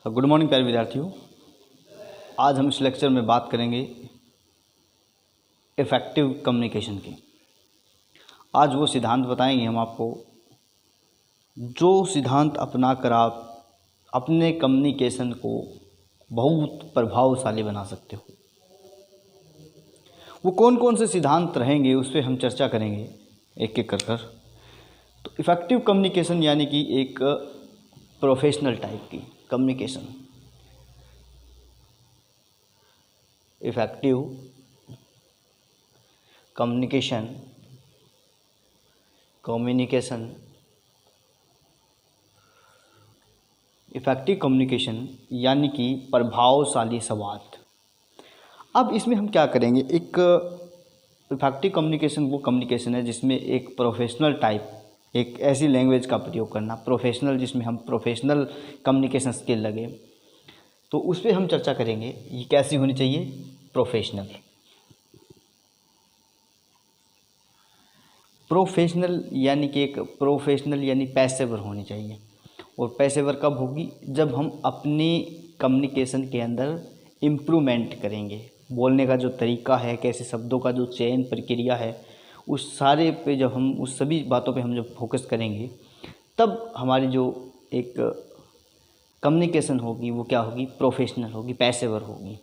Good morning प्यारे विद्यार्थियों। आज हम इस लेक्चर में बात करेंगे इफ़ेक्टिव कम्युनिकेशन की। आज वो सिद्धांत बताएंगे हम आपको, जो सिद्धांत अपनाकर आप अपने कम्युनिकेशन को बहुत प्रभावशाली बना सकते हो। वो कौन कौन से सिद्धांत रहेंगे उस पर हम चर्चा करेंगे एक एक कर। तो इफ़ेक्टिव कम्युनिकेशन यानी कि एक प्रोफेशनल टाइप की communication. Effective communication effective communication यानी कि प्रभावशाली संवाद। अब इसमें हम क्या करेंगे, एक इफ़ेक्टिव कम्युनिकेशन वो कम्युनिकेशन है जिसमें एक प्रोफेशनल टाइप, एक ऐसी लैंग्वेज का प्रयोग करना प्रोफेशनल, जिसमें हम प्रोफेशनल कम्युनिकेशन स्किल लगे, तो उस पर हम चर्चा करेंगे। ये कैसी होनी चाहिए? प्रोफेशनल यानी कि एक प्रोफेशनल यानी पेशेवर होनी चाहिए। और पेशेवर कब होगी? जब हम अपनी कम्युनिकेशन के अंदर इम्प्रूवमेंट करेंगे। बोलने का जो तरीका है, कैसे शब्दों का जो चयन प्रक्रिया है, उस सारे पे जब हम उस सभी बातों पे हम जब फोकस करेंगे, तब हमारी जो एक कम्युनिकेशन होगी वो क्या होगी? प्रोफेशनल होगी, पेशेवर होगी।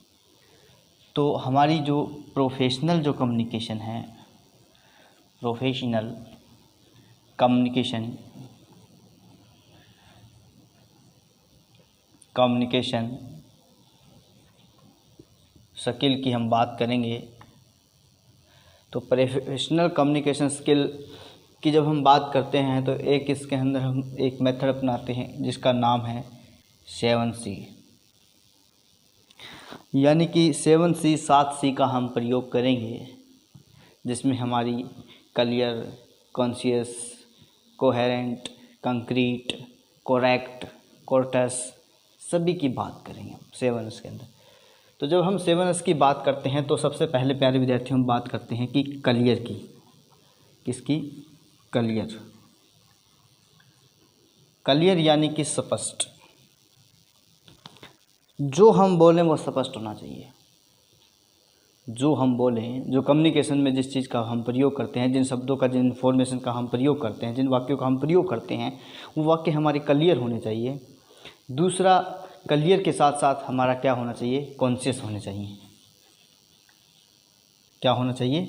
तो हमारी जो प्रोफेशनल जो कम्युनिकेशन है, प्रोफेशनल कम्युनिकेशन स्किल की हम बात करेंगे। तो प्रोफेशनल कम्युनिकेशन स्किल की जब हम बात करते हैं तो एक इसके अंदर हम एक मेथड अपनाते हैं जिसका नाम है 7C, यानी कि 7C का हम प्रयोग करेंगे, जिसमें हमारी clear, conscious, coherent, concrete, correct, courts सभी की बात करेंगे हम 7S के अंदर। तो जब हम 7S की बात करते हैं तो सबसे पहले प्यारे विद्यार्थियों हम बात करते हैं कि क्लियर की। किसकी? क्लियर यानी कि स्पष्ट। जो हम बोलें वो स्पष्ट होना चाहिए। जो हम बोलें, जो कम्युनिकेशन में जिस चीज़ का हम प्रयोग करते हैं, जिन शब्दों का, जिन इन्फॉर्मेशन का हम प्रयोग करते हैं, जिन वाक्यों का हम प्रयोग करते हैं, वो वाक्य हमारे क्लियर होने चाहिए। दूसरा, क्लियर के साथ साथ हमारा क्या होना चाहिए? कॉन्शियस होने चाहिए। क्या होना चाहिए?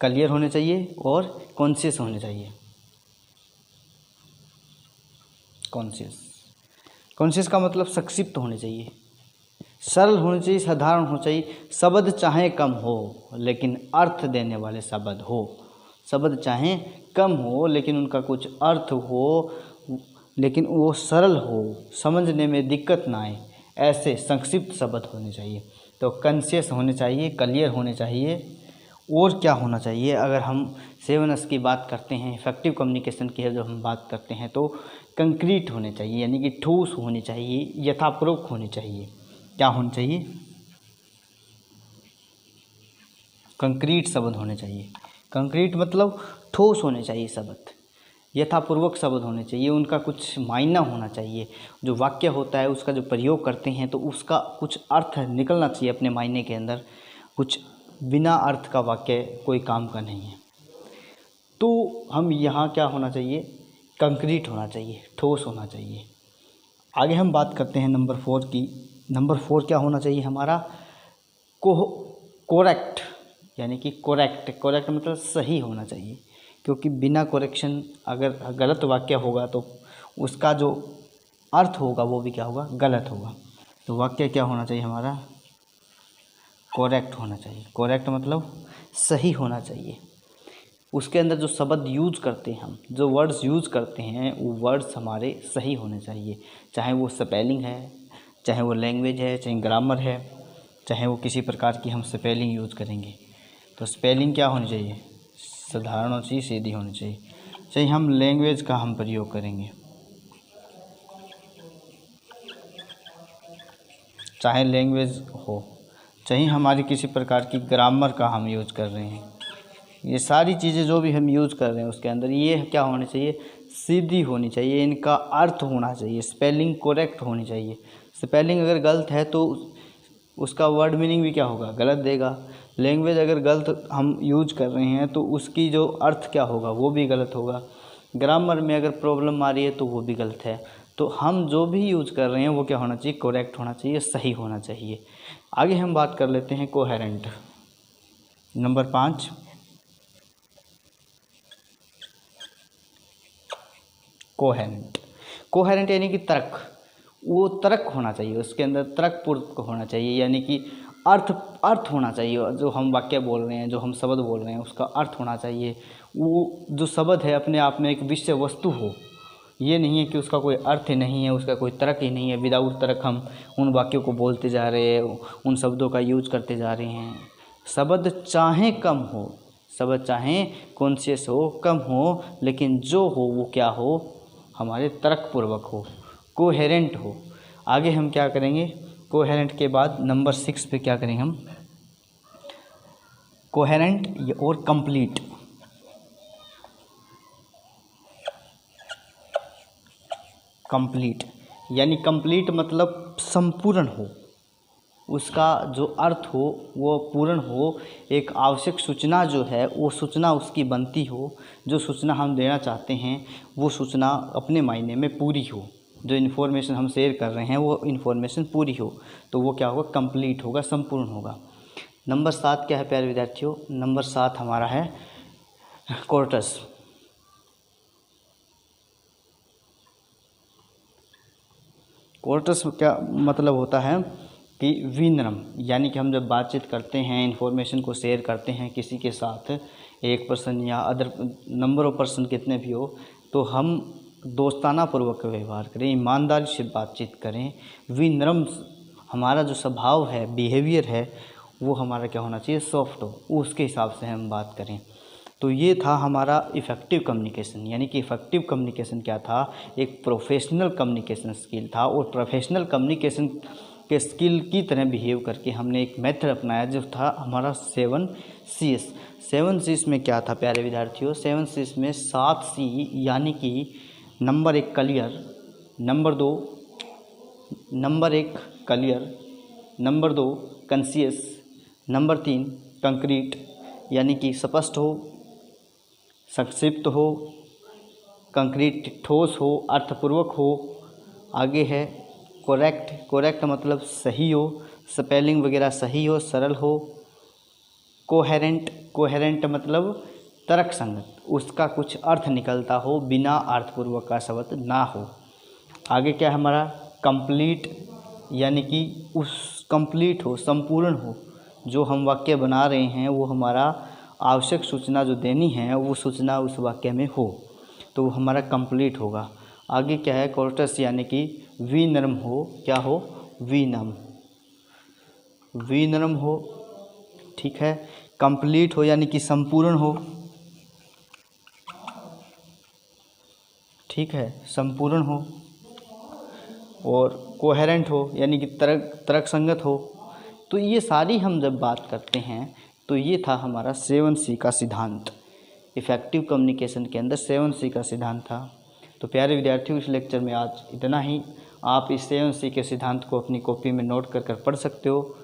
क्लियर होने चाहिए और कॉन्शियस होने चाहिए। कॉन्शियस का मतलब संक्षिप्त होने चाहिए, सरल होने चाहिए, साधारण होना चाहिए। शब्द चाहे कम हो लेकिन अर्थ देने वाले शब्द हो। शब्द चाहे कम हो लेकिन उनका कुछ अर्थ हो, लेकिन वो सरल हो, समझने में दिक्कत ना आए, ऐसे संक्षिप्त शब्द होने चाहिए। तो कॉन्शियस होने चाहिए, क्लियर होने चाहिए। और क्या होना चाहिए? अगर हम 7S की बात करते हैं, इफ़ेक्टिव कम्युनिकेशन की जब हम बात करते हैं, तो कंक्रीट होने चाहिए, यानी कि ठोस होने चाहिए, यथापूर्वक होने चाहिए। क्या होना चाहिए? कंक्रीट शब्द होने चाहिए। कंक्रीट मतलब ठोस होने चाहिए शब्द, यथापूर्वक शब्द होने चाहिए, उनका कुछ मायना होना चाहिए। जो वाक्य होता है उसका जो प्रयोग करते हैं तो उसका कुछ अर्थ निकलना चाहिए अपने मायने के अंदर। कुछ बिना अर्थ का वाक्य कोई काम का नहीं है। तो हम यहाँ क्या होना चाहिए? कंक्रीट होना चाहिए, ठोस होना चाहिए। आगे हम बात करते हैं नंबर 4 की। नंबर 4 क्या होना चाहिए हमारा? कोरेक्ट, यानी कि कोरेक्ट मतलब सही होना चाहिए। क्योंकि बिना कोरेक्शन अगर गलत वाक्य होगा तो उसका जो अर्थ होगा वो भी क्या होगा? गलत होगा। तो वाक्य क्या होना चाहिए हमारा? कोरेक्ट होना चाहिए। कोरेक्ट मतलब सही होना चाहिए। उसके अंदर जो शब्द यूज करते हैं हम, जो वर्ड्स यूज करते हैं, वो वर्ड्स हमारे सही होने चाहिए। चाहे वो स्पेलिंग है, चाहे वो लैंग्वेज है, चाहे ग्रामर है, चाहे वो किसी प्रकार की हम स्पेलिंग यूज करेंगे, तो स्पेलिंग क्या होनी चाहिए? साधारण होनी चाहिए, सीधी होनी चाहिए। चाहे हम लैंग्वेज का हम प्रयोग करेंगे, चाहे लैंग्वेज हो, चाहे हमारी किसी प्रकार की ग्रामर का हम यूज कर रहे हैं, ये सारी चीज़ें जो भी हम यूज़ कर रहे हैं उसके अंदर ये क्या होने चाहिए? सीधी होनी चाहिए, इनका अर्थ होना चाहिए, स्पेलिंग करेक्ट होनी चाहिए। स्पेलिंग अगर गलत है तो उसका वर्ड मीनिंग भी क्या होगा, गलत देगा। लैंग्वेज अगर गलत हम यूज कर रहे हैं तो उसकी जो अर्थ क्या होगा वो भी गलत होगा। ग्रामर में अगर प्रॉब्लम आ रही है तो वो भी गलत है। तो हम जो भी यूज कर रहे हैं वो क्या होना चाहिए, करेक्ट होना चाहिए, सही होना चाहिए। आगे हम बात कर लेते हैं कोहेरेंट। Number 5, coherent. कोहेरेंट यानी कि तर्क, वो तर्क होना चाहिए, उसके अंदर तर्कपूर्ण होना चाहिए, यानी कि अर्थ होना चाहिए। जो हम वाक्य बोल रहे हैं, जो हम शब्द बोल रहे हैं, उसका अर्थ होना चाहिए। वो जो शब्द है अपने आप में एक विषय वस्तु हो, ये नहीं है कि उसका कोई अर्थ ही नहीं है, उसका कोई तर्क ही नहीं है। विदाउट तर्क हम उन वाक्यों को बोलते जा रहे हैं, उन शब्दों का यूज करते जा रहे हैं। शब्द चाहे कम हो, शब्द चाहे कॉन्शियस हो, कम हो, लेकिन जो हो वो क्या हो, हमारे तर्कपूर्वक हो, कोहेरेंट हो। आगे हम क्या करेंगे, कोहेरेंट के बाद नंबर 6 पे क्या करेंगे हम, कोहेरेंट और कंप्लीट। कंप्लीट यानी कंप्लीट मतलब संपूर्ण हो, उसका जो अर्थ हो वो पूर्ण हो। एक आवश्यक सूचना जो है वो सूचना उसकी बनती हो, जो सूचना हम देना चाहते हैं वो सूचना अपने मायने में पूरी हो, जो इन्फॉर्मेशन हम शेयर कर रहे हैं वो इन्फॉर्मेशन पूरी हो, तो वो क्या होगा, कंप्लीट होगा, संपूर्ण होगा। नंबर 7 क्या है प्यारे विद्यार्थियों, नंबर 7 हमारा है कोर्टस। कोर्टस क्या मतलब होता है कि विनम्र, यानी कि हम जब बातचीत करते हैं, इन्फॉर्मेशन को शेयर करते हैं किसी के साथ, एक पर्सन या अदर नंबर ऑफ पर्सन कितने भी हो, तो हम दोस्ताना पूर्वक व्यवहार करें, ईमानदारी से बातचीत करें। विनम्र हमारा जो स्वभाव है, बिहेवियर है, वो हमारा क्या होना चाहिए, सॉफ्ट हो, उसके हिसाब से हम बात करें। तो ये था हमारा इफ़ेक्टिव कम्युनिकेशन। यानी कि इफ़ेक्टिव कम्युनिकेशन क्या था, एक प्रोफेशनल कम्युनिकेशन स्किल था, और प्रोफेशनल कम्युनिकेशन के स्किल की तरह बिहेव करके हमने एक मेथड अपनाया जो था हमारा 7 Cs। 7 Cs में क्या था प्यारे विद्यार्थियों, 7 Cs में 7 C, यानी कि number 1 clear, number 1 clear, number 2 conscious, number 3 concrete, यानी कि स्पष्ट हो, संक्षिप्त हो, कंक्रीट ठोस हो, अर्थपूर्वक हो। आगे है कोरेक्ट मतलब सही हो, स्पेलिंग वगैरह सही हो, सरल हो। कोहेरेंट मतलब तर्क संगत, उसका कुछ अर्थ निकलता हो, बिना अर्थपूर्वक का शब्द ना हो। आगे क्या है हमारा कंप्लीट, यानी कि उस कंप्लीट हो, संपूर्ण हो, जो हम वाक्य बना रहे हैं वो हमारा आवश्यक सूचना जो देनी है वो सूचना उस वाक्य में हो, तो वो हमारा कंप्लीट होगा। आगे क्या है कोर्टस, यानी कि विनम्र हो, क्या हो, विनम्र हो, ठीक है। कंप्लीट हो यानी कि संपूर्ण हो, ठीक है, संपूर्ण हो। और कोहेरेंट हो यानी कि तर्क संगत हो। तो ये सारी हम जब बात करते हैं तो ये था हमारा 7C का सिद्धांत। इफ़ेक्टिव कम्युनिकेशन के अंदर 7C का सिद्धांत था। तो प्यारे विद्यार्थियों, इस लेक्चर में आज इतना ही। आप इस 7C के सिद्धांत को अपनी कॉपी में नोट कर पढ़ सकते हो।